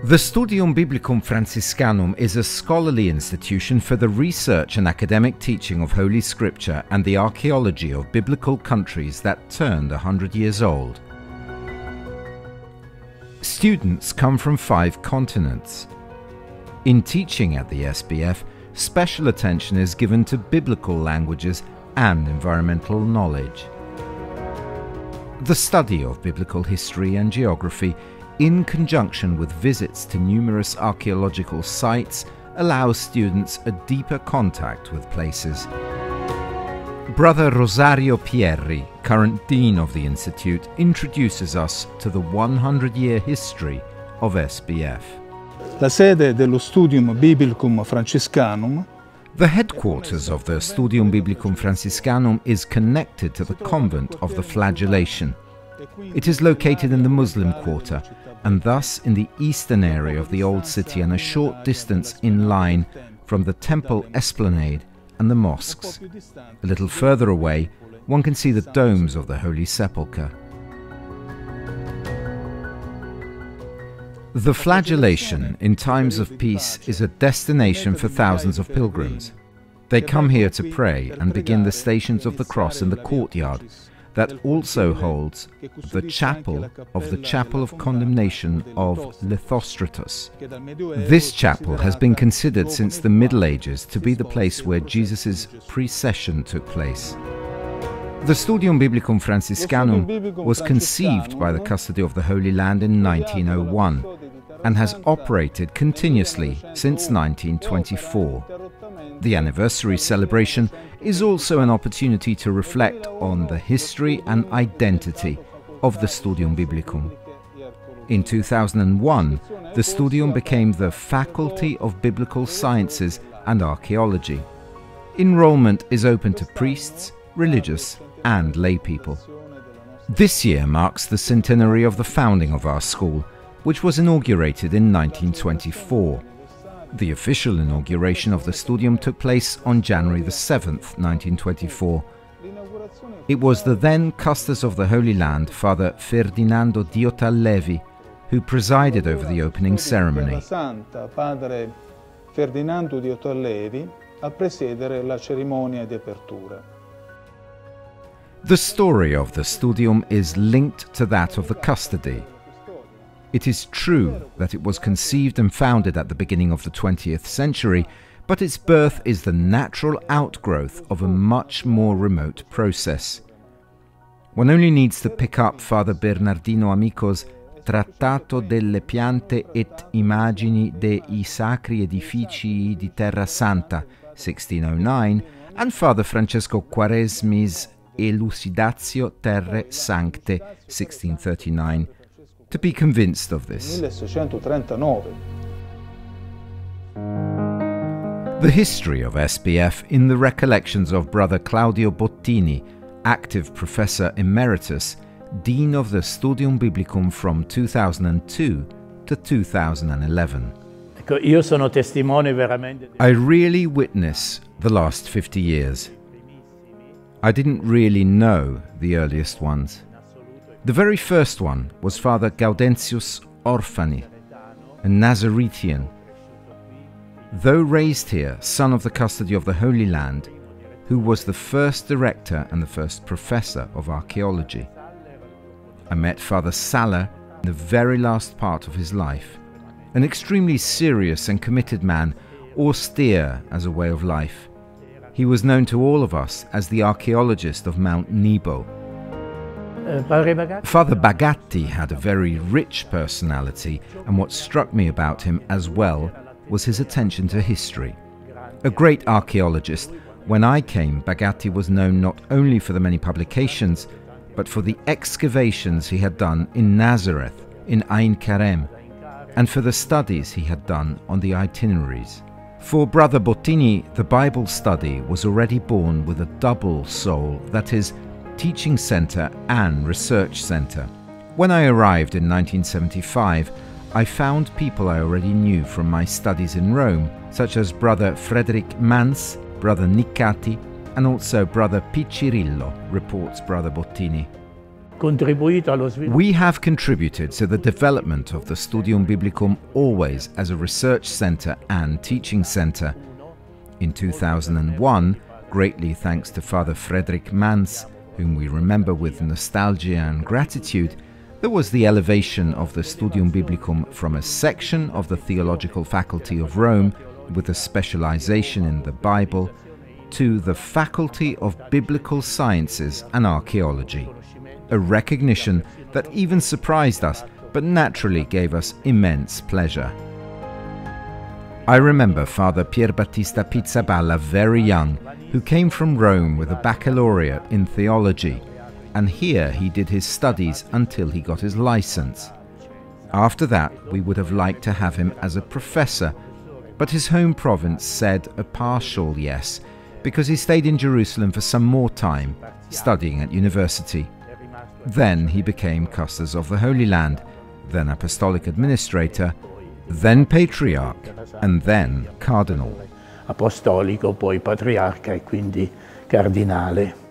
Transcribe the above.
The Studium Biblicum Franciscanum is a scholarly institution for the research and academic teaching of Holy Scripture and the archaeology of biblical countries that turned 100 years old. Students come from 5 continents. In teaching at the SBF, special attention is given to biblical languages and environmental knowledge. The study of biblical history and geography, in conjunction with visits to numerous archaeological sites, allows students a deeper contact with places. Brother Rosario Pierri, current Dean of the Institute, introduces us to the 100-year history of SBF. La sede dello Studium Biblicum Franciscanum. The headquarters of the Studium Biblicum Franciscanum is connected to the convent of the Flagellation. It is located in the Muslim quarter, and thus in the eastern area of the old city and a short distance in line from the temple esplanade and the mosques. A little further away, one can see the domes of the Holy Sepulchre. The Flagellation, in times of peace, is a destination for thousands of pilgrims. They come here to pray and begin the Stations of the Cross in the courtyard, that also holds the chapel of condemnation of Lithostratus. This chapel has been considered since the Middle Ages to be the place where Jesus' precession took place. The Studium Biblicum Franciscanum was conceived by the Custody of the Holy Land in 1901 and has operated continuously since 1924. The anniversary celebration is also an opportunity to reflect on the history and identity of the Studium Biblicum. In 2001, the Studium became the Faculty of Biblical Sciences and Archaeology. Enrollment is open to priests, religious and lay people. This year marks the centenary of the founding of our school, which was inaugurated in 1924. The official inauguration of the Studium took place on January the 7th, 1924. It was the then Custos of the Holy Land, Father Ferdinando Diotallevi, who presided over the opening ceremony. Padre Ferdinando Diotallevi a presiedere la cerimonia di apertura. The story of the Studium is linked to that of the custody. It is true that it was conceived and founded at the beginning of the 20th century, but its birth is the natural outgrowth of a much more remote process. One only needs to pick up Father Bernardino Amico's Trattato delle piante et immagini dei sacri edificii di Terra Santa, 1609, and Father Francesco Quaresmi's Elucidatio Terrae Sancte, 1639, to be convinced of this. 1639. The history of SBF in the recollections of Brother Claudio Bottini, active Professor Emeritus, Dean of the Studium Biblicum from 2002 to 2011. I really witness the last 50 years. I didn't really know the earliest ones. The very first one was Father Gaudentius Orfani, a Nazarethian. Though raised here, son of the Custody of the Holy Land, who was the first director and the first professor of archaeology. I met Father Saller in the very last part of his life, an extremely serious and committed man, austere as a way of life. He was known to all of us as the archaeologist of Mount Nebo. Father Bagatti had a very rich personality, and what struck me about him as well was his attention to history. A great archaeologist, when I came, Bagatti was known not only for the many publications, but for the excavations he had done in Nazareth, in Ain Karem, and for the studies he had done on the itineraries. For Brother Bottini, the Bible study was already born with a double soul, that is, teaching center and research center. When I arrived in 1975, I found people I already knew from my studies in Rome, such as Brother Frederick Mans, Brother Nicati, and also Brother Piccirillo, reports Brother Bottini. We have contributed to the development of the Studium Biblicum always as a research center and teaching center. In 2001, greatly thanks to Father Frederick Mans, whom we remember with nostalgia and gratitude, there was the elevation of the Studium Biblicum from a section of the Theological Faculty of Rome with a specialization in the Bible to the Faculty of Biblical Sciences and Archaeology. A recognition that even surprised us, but naturally gave us immense pleasure. I remember Father Pierbattista Pizzaballa very young, who came from Rome with a baccalaureate in theology, and here he did his studies until he got his license. After that, we would have liked to have him as a professor, but his home province said a partial yes, because he stayed in Jerusalem for some more time, studying at university. Then he became Custos of the Holy Land, then Apostolic Administrator, then Patriarch, and then Cardinal. Apostolico, poi Patriarca e quindi Cardinale.